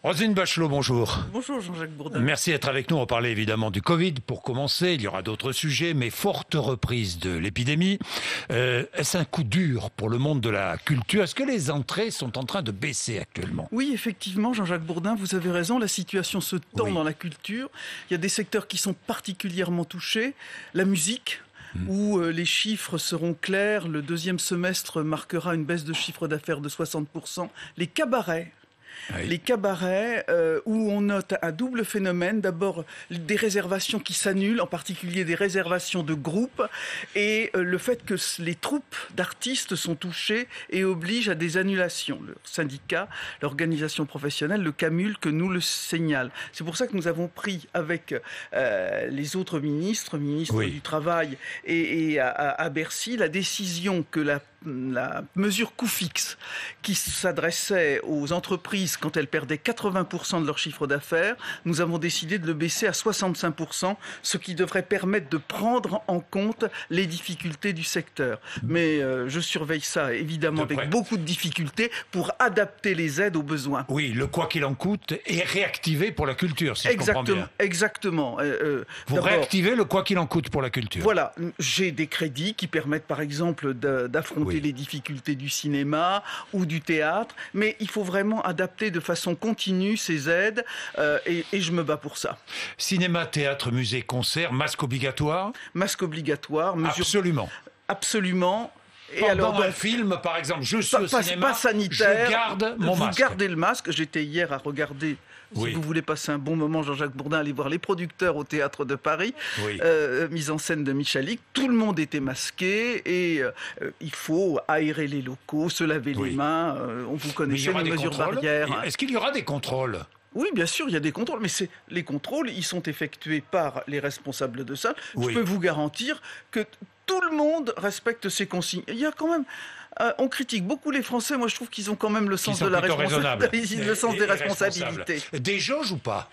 Roselyne Bachelot, bonjour. Bonjour Jean-Jacques Bourdin. Merci d'être avec nous. On va parler évidemment du Covid pour commencer. Il y aura d'autres sujets, mais forte reprise de l'épidémie. Est-ce un coup dur pour le monde de la culture? Est-ce que les entrées sont en train de baisser actuellement? Oui, effectivement, Jean-Jacques Bourdin, vous avez raison. La situation se tend dans la culture. Il y a des secteurs qui sont particulièrement touchés. La musique, où les chiffres seront clairs. Le deuxième semestre marquera une baisse de chiffre d'affaires de 60%. Les cabarets. Oui. Les cabarets où on note un double phénomène. D'abord, des réservations qui s'annulent, en particulier des réservations de groupes, et le fait que les troupes d'artistes sont touchées et obligent à des annulations. Le syndicat, l'organisation professionnelle, le CAMUL, que nous le signale. C'est pour ça que nous avons pris avec les autres ministres du Travail et à Bercy, la décision que la mesure coût fixe qui s'adressait aux entreprises quand elles perdaient 80% de leur chiffre d'affaires, nous avons décidé de le baisser à 65%, ce qui devrait permettre de prendre en compte les difficultés du secteur. Mais je surveille ça évidemment avec beaucoup de difficultés pour adapter les aides aux besoins. Oui, le quoi qu'il en coûte est réactivé pour la culture, si je comprends bien. Exactement. Vous réactivez le quoi qu'il en coûte pour la culture. Voilà, j'ai des crédits qui permettent par exemple d'affronter les difficultés du cinéma ou du théâtre, mais il faut vraiment adapter de façon continue ces aides et je me bats pour ça. Cinéma, théâtre, musée, concert, masque obligatoire? Masque obligatoire. Absolument. Absolument. Et alors, un film, par exemple, je suis au cinéma, pas sanitaire, je garde mon masque. Vous gardez le masque. J'étais hier à regarder... Si vous voulez passer un bon moment, Jean-Jacques Bourdin, allez voir Les Producteurs au Théâtre de Paris, mise en scène de Michalik. Tout le monde était masqué et il faut aérer les locaux, se laver les mains. On vous connaissez les mesures barrières. Est-ce qu'il y aura des contrôles ? Oui, bien sûr, il y a des contrôles, mais les contrôles, ils sont effectués par les responsables de salle. Je peux vous garantir que tout le monde respecte ces consignes. Il y a quand même... on critique beaucoup les Français. Moi, je trouve qu'ils ont quand même le sens de la responsabilité, le sens des responsabilités. Des jauges ou pas ?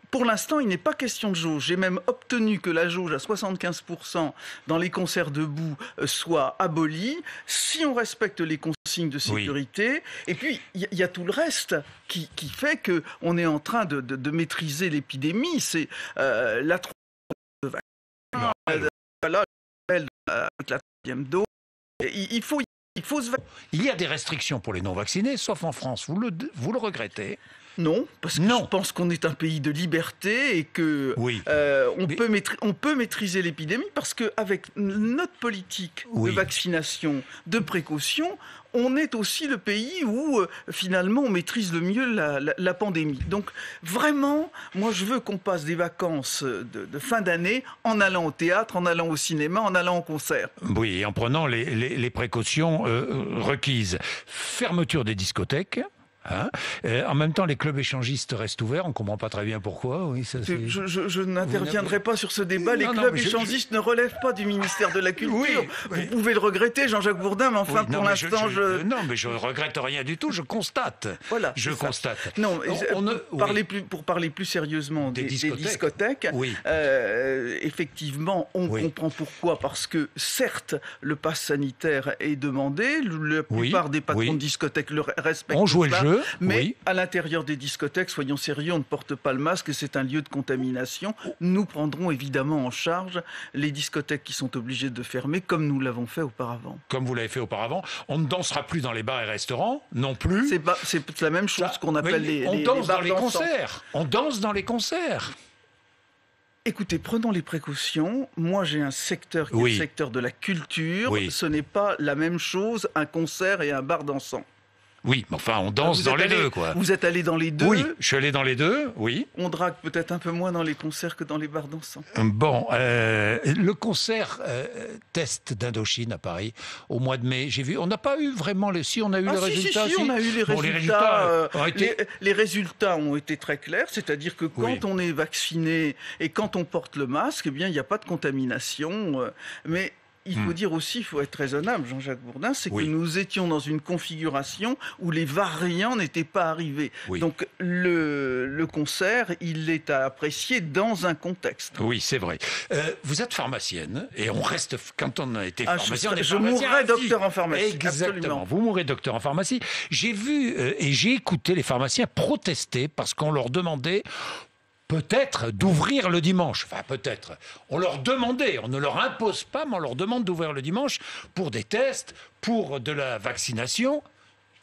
Pour l'instant, il n'est pas question de jauge. J'ai même obtenu que la jauge à 75% dans les concerts debout soit abolie, si on respecte les consignes de sécurité. Et puis, il y a tout le reste qui fait qu'on est en train de maîtriser l'épidémie. C'est la troisième dose. Il faut se vacciner. Il y a des restrictions pour les non-vaccinés, sauf en France. Vous le regrettez ? Non, parce que je pense qu'on est un pays de liberté et que on peut maîtriser l'épidémie parce qu'avec notre politique de vaccination, de précaution, on est aussi le pays où finalement on maîtrise le mieux la pandémie. Donc vraiment, moi je veux qu'on passe des vacances de fin d'année en allant au théâtre, en allant au cinéma, en allant au concert. Oui, et en prenant les précautions requises. Fermeture des discothèques. En même temps, les clubs échangistes restent ouverts. On ne comprend pas très bien pourquoi. Oui, ça, je n'interviendrai pas sur ce débat. Les clubs échangistes ne relèvent pas du ministère de la Culture. Vous pouvez le regretter, Jean-Jacques Bourdin, mais enfin, pour l'instant, Non, mais je ne regrette rien du tout. Je constate. Voilà. Je constate. Non, pour parler plus sérieusement des discothèques, effectivement, on comprend pourquoi. Parce que, certes, le pass sanitaire est demandé. La plupart des patrons de discothèques le respectent. On jouait le jeu. Mais à l'intérieur des discothèques, soyons sérieux, on ne porte pas le masque et c'est un lieu de contamination. Nous prendrons évidemment en charge les discothèques qui sont obligées de fermer, comme nous l'avons fait auparavant. Comme vous l'avez fait auparavant. On ne dansera plus dans les bars et restaurants, non plus. C'est la même chose qu'on appelle les danse bars dans les concerts. On danse dans les concerts. Écoutez, prenons les précautions. Moi, j'ai un secteur qui est le secteur de la culture. Ce n'est pas la même chose, un concert et un bar dansant. Oui, mais enfin, on danse dans les deux, quoi. Vous êtes allé dans les deux ? Oui, je suis allé dans les deux, oui. On drague peut-être un peu moins dans les concerts que dans les bars dansants. Bon, le concert test d'Indochine à Paris, au mois de mai, j'ai vu, on n'a pas eu vraiment on a eu les résultats. Si, on a eu les résultats. Les résultats ont été très clairs, c'est-à-dire que quand on est vacciné et quand on porte le masque, eh bien, il n'y a pas de contamination, mais il faut dire aussi, il faut être raisonnable, Jean-Jacques Bourdin, c'est que nous étions dans une configuration où les variants n'étaient pas arrivés. Oui. Donc le concert, il est à apprécier dans un contexte. Oui, c'est vrai. Vous êtes pharmacienne, et on reste, quand on a été pharmacien, on est je mourrai docteur en pharmacie. Exactement, absolument. Vous mourrez docteur en pharmacie. J'ai vu et j'ai écouté les pharmaciens protester parce qu'on leur demandait peut-être d'ouvrir le dimanche. Enfin, peut-être. On leur demandait, on ne leur impose pas, mais on leur demande d'ouvrir le dimanche pour des tests, pour de la vaccination.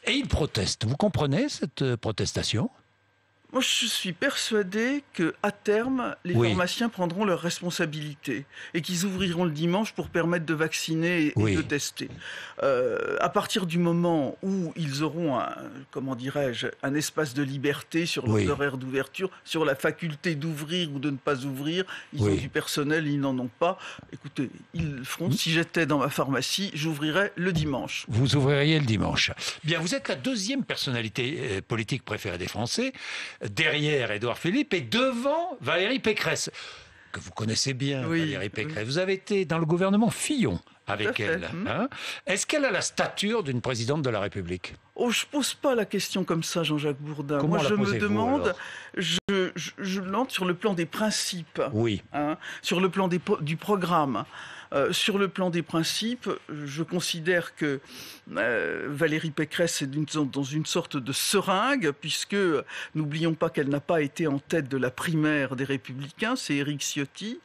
Et ils protestent. Vous comprenez cette protestation ? Moi, je suis persuadé qu'à terme, les pharmaciens prendront leurs responsabilités et qu'ils ouvriront le dimanche pour permettre de vacciner et de tester. À partir du moment où ils auront un espace de liberté sur leurs horaires d'ouverture, sur la faculté d'ouvrir ou de ne pas ouvrir, ils ont du personnel, ils n'en ont pas. Écoutez, ils le feront. Si j'étais dans ma pharmacie, j'ouvrirais le dimanche. Vous ouvririez le dimanche. Bien, vous êtes la deuxième personnalité politique préférée des Français, derrière Édouard Philippe et devant Valérie Pécresse, que vous connaissez bien, Valérie Pécresse. Vous avez été dans le gouvernement Fillon avec elle. Hein ? Est-ce qu'elle a la stature d'une présidente de la République ? Oh, je pose pas la question comme ça, Jean-Jacques Bourdin. Comment moi, je me demande, je demande sur le plan des principes, sur le plan du programme. Sur le plan des principes, je considère que Valérie Pécresse est dans une sorte de seringue, puisque n'oublions pas qu'elle n'a pas été en tête de la primaire des Républicains, c'est Éric Ciotti,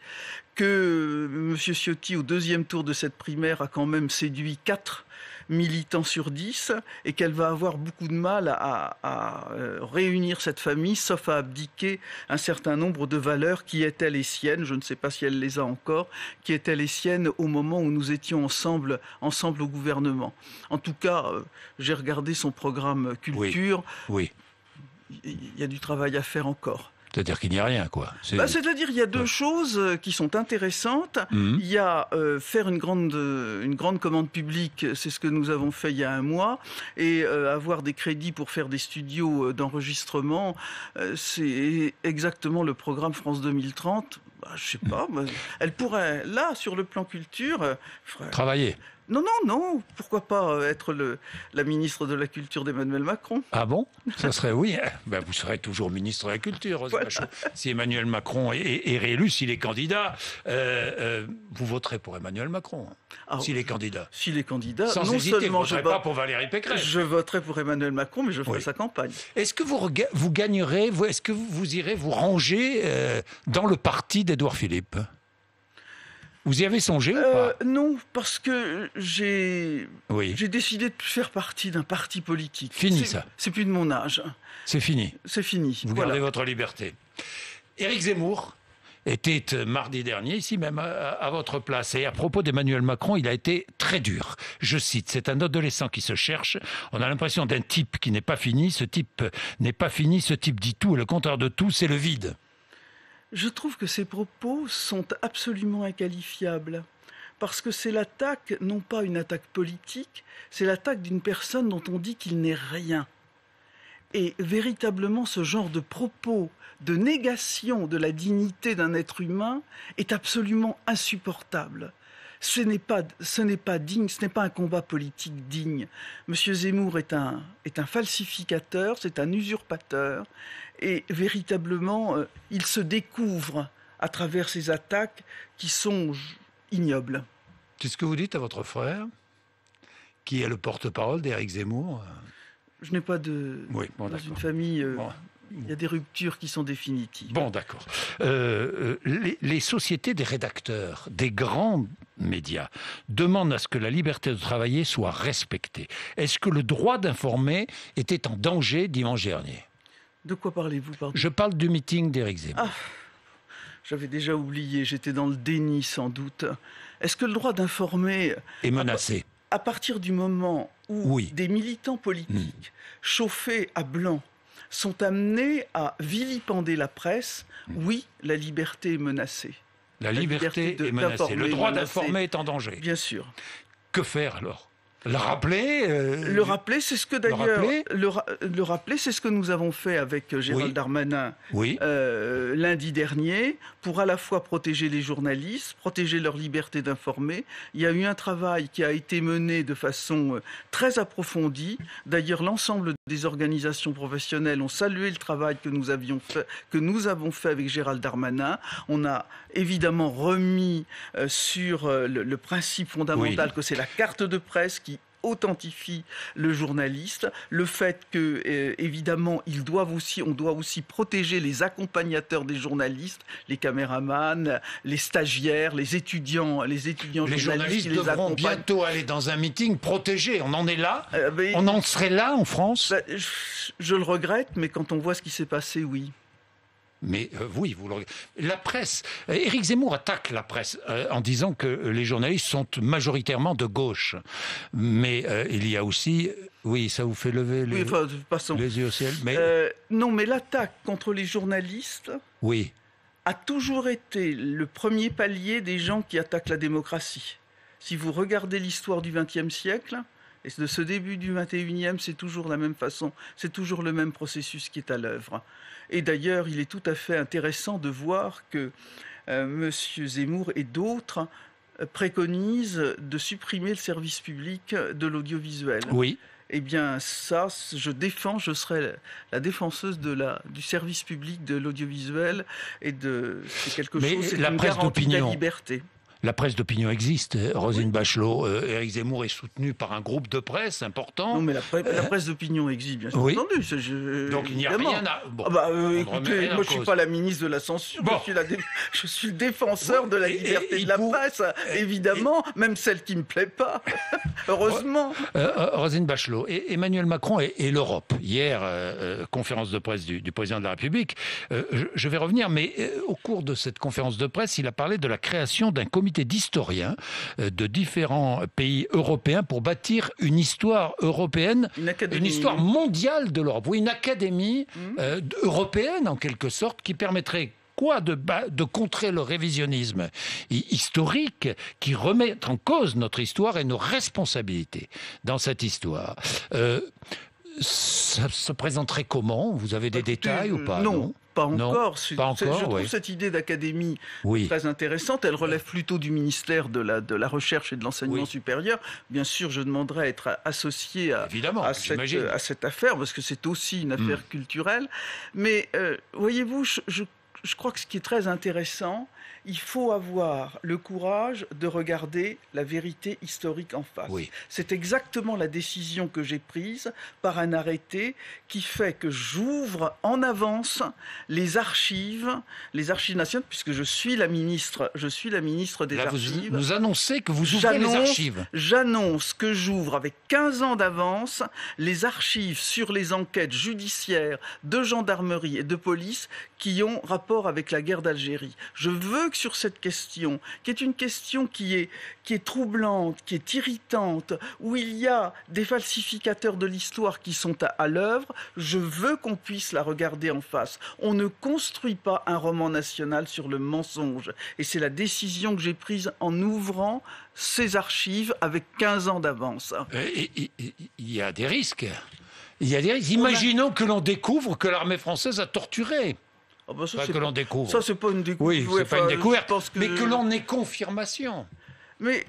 que M. Ciotti, au deuxième tour de cette primaire, a quand même séduit 4 militants sur 10 et qu'elle va avoir beaucoup de mal à réunir cette famille, sauf à abdiquer un certain nombre de valeurs qui étaient les siennes, je ne sais pas si elle les a encore, qui étaient les siennes au moment où nous étions ensemble au gouvernement. En tout cas, j'ai regardé son programme culture. Oui. Il y a du travail à faire encore. C'est-à-dire qu'il n'y a rien, quoi. C'est-à-dire qu'il y a deux choses qui sont intéressantes. Il y a faire une grande commande publique, c'est ce que nous avons fait il y a un mois, et avoir des crédits pour faire des studios d'enregistrement, c'est exactement le programme France 2030. Je sais pas, elle pourrait, là, sur le plan culture... travailler. Non, pourquoi pas être la ministre de la Culture d'Emmanuel Macron ? Ah bon ? Ça serait oui. Vous serez toujours ministre de la Culture, voilà. Si Emmanuel Macron est réélu, s'il est candidat, vous voterez pour Emmanuel Macron, s'il est candidat. S'il est candidat, sans hésiter, vous ne voterez pas pour Valérie Pécresse. Je voterai pour Emmanuel Macron, mais je ferai sa campagne. Est-ce que vous gagnerez, est-ce que vous irez vous ranger dans le parti d'Édouard Philippe ? Vous y avez songé ou pas ? Non, parce que j'ai décidé de faire partie d'un parti politique. Fini ça. C'est plus de mon âge. C'est fini. C'est fini. Vous gardez votre liberté. Éric Zemmour était mardi dernier, ici même, à votre place. Et à propos d'Emmanuel Macron, il a été très dur. Je cite, c'est un adolescent qui se cherche. On a l'impression d'un type qui n'est pas fini. Ce type n'est pas fini. Ce type dit tout. Et le contraire de tout, c'est le vide. Je trouve que ces propos sont absolument inqualifiables, parce que c'est l'attaque, non pas une attaque politique, c'est l'attaque d'une personne dont on dit qu'il n'est rien. Et véritablement, ce genre de propos de négation de la dignité d'un être humain est absolument insupportable. Ce n'est pas digne, ce n'est pas un combat politique digne. Monsieur Zemmour est un falsificateur, c'est un usurpateur, et véritablement, il se découvre à travers ces attaques qui sont ignobles. Qu'est-ce que vous dites à votre frère, qui est le porte-parole d'Éric Zemmour ? Je n'ai pas de... dans une famille... Il y a des ruptures qui sont définitives. Bon, d'accord. Les sociétés des rédacteurs, des grands médias, demandent à ce que la liberté de travailler soit respectée. Est-ce que le droit d'informer était en danger dimanche dernier ? De quoi parlez-vous, pardon ? Je parle du meeting d'Éric Zemmour. J'avais déjà oublié, j'étais dans le déni sans doute. Est-ce que le droit d'informer... est menacé ? À partir du moment où des militants politiques chauffés à blanc sont amenés à vilipender la presse, oui, la liberté est menacée. La liberté est menacée. Le droit d'informer est en danger. Bien sûr. Que faire alors ? Le rappeler Le rappeler, c'est ce que d'ailleurs... Le rappeler, c'est ce que nous avons fait avec Gérald Darmanin lundi dernier, pour à la fois protéger les journalistes, protéger leur liberté d'informer. Il y a eu un travail qui a été mené de façon très approfondie. D'ailleurs, l'ensemble des organisations professionnelles ont salué le travail que nous avons fait avec Gérald Darmanin. On a évidemment remis sur le principe fondamental que c'est la carte de presse qui authentifie le journaliste, le fait que évidemment on doit aussi protéger les accompagnateurs des journalistes, les caméramans, les stagiaires, les étudiants les journalistes qui les devront bientôt aller dans un meeting protégé. On en est là. On en serait là en France. Je le regrette, mais quand on voit ce qui s'est passé, oui. Mais oui, la presse. Éric Zemmour attaque la presse en disant que les journalistes sont majoritairement de gauche. Mais il y a aussi... Oui, ça vous fait lever les yeux au ciel. Mais... non, mais l'attaque contre les journalistes a toujours été le premier palier des gens qui attaquent la démocratie. Si vous regardez l'histoire du XXe siècle... Et de ce début du 21e, c'est toujours la même façon, c'est toujours le même processus qui est à l'œuvre. Et d'ailleurs, il est tout à fait intéressant de voir que M. Zemmour et d'autres préconisent de supprimer le service public de l'audiovisuel. Oui. Eh bien, ça, je serai la défenseuse du service public de l'audiovisuel et c'est quelque chose, c'est une garantie de la liberté. La presse d'opinion existe. Roselyne Bachelot, Éric Zemmour est soutenu par un groupe de presse important. Non, mais la presse d'opinion existe, bien sûr entendu. Donc il n'y a rien à... Bon, écoutez, moi je ne suis pas la ministre de la censure, je suis le défenseur de la liberté de la presse, évidemment, même celle qui ne me plaît pas, heureusement. Roselyne Bachelot, Emmanuel Macron et l'Europe. Hier, conférence de presse du président de la République. Je vais revenir, mais au cours de cette conférence de presse, il a parlé de la création d'un comité d'historiens de différents pays européens pour bâtir une histoire européenne, une histoire mondiale de l'Europe. Oui, une académie européenne en quelque sorte qui permettrait de contrer le révisionnisme historique qui remet en cause notre histoire et nos responsabilités dans cette histoire. Ça se présenterait comment? Vous avez des détails ou pas? Non. Pas encore. Je trouve cette idée d'académie très intéressante. Elle relève plutôt du ministère de la Recherche et de l'Enseignement supérieur. Bien sûr, je demanderai à être associé à cette affaire, parce que c'est aussi une affaire culturelle. Mais voyez-vous, je crois que ce qui est très intéressant, il faut avoir le courage de regarder la vérité historique en face. C'est exactement la décision que j'ai prise par un arrêté qui fait que j'ouvre en avance les archives nationales, puisque je suis la ministre des Archives. Vous annoncez que vous ouvrez les archives. J'annonce que j'ouvre avec 15 ans d'avance les archives sur les enquêtes judiciaires de gendarmerie et de police qui ont rapport avec la guerre d'Algérie. Je veux que sur cette question, qui est une question qui est troublante, qui est irritante, où il y a des falsificateurs de l'histoire qui sont à l'œuvre, je veux qu'on puisse la regarder en face. On ne construit pas un roman national sur le mensonge. Et c'est la décision que j'ai prise en ouvrant ces archives avec 15 ans d'avance. Il y a des risques. Imaginons que l'on découvre que l'armée française a torturé. Que l'on découvre. Ça, c'est pas une découverte. Oui, c'est pas une découverte, mais que l'on ait confirmation. Mais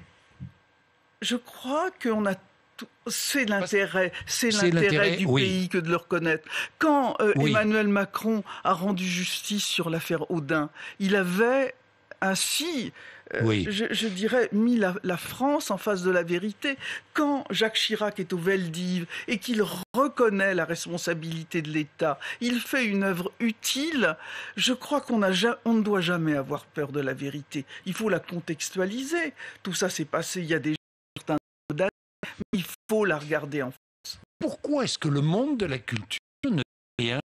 je crois qu'on a... C'est l'intérêt du pays que de le reconnaître. Quand Emmanuel Macron a rendu justice sur l'affaire Audin, il avait ainsi... je dirais, mis la France en face de la vérité. Quand Jacques Chirac est au Veldiv et qu'il reconnaît la responsabilité de l'État, il fait une œuvre utile. Je crois qu'on ne doit jamais avoir peur de la vérité. Il faut la contextualiser. Tout ça s'est passé il y a déjà certains années, mais il faut la regarder en face. Pourquoi est-ce que le monde de la culture ne dit rien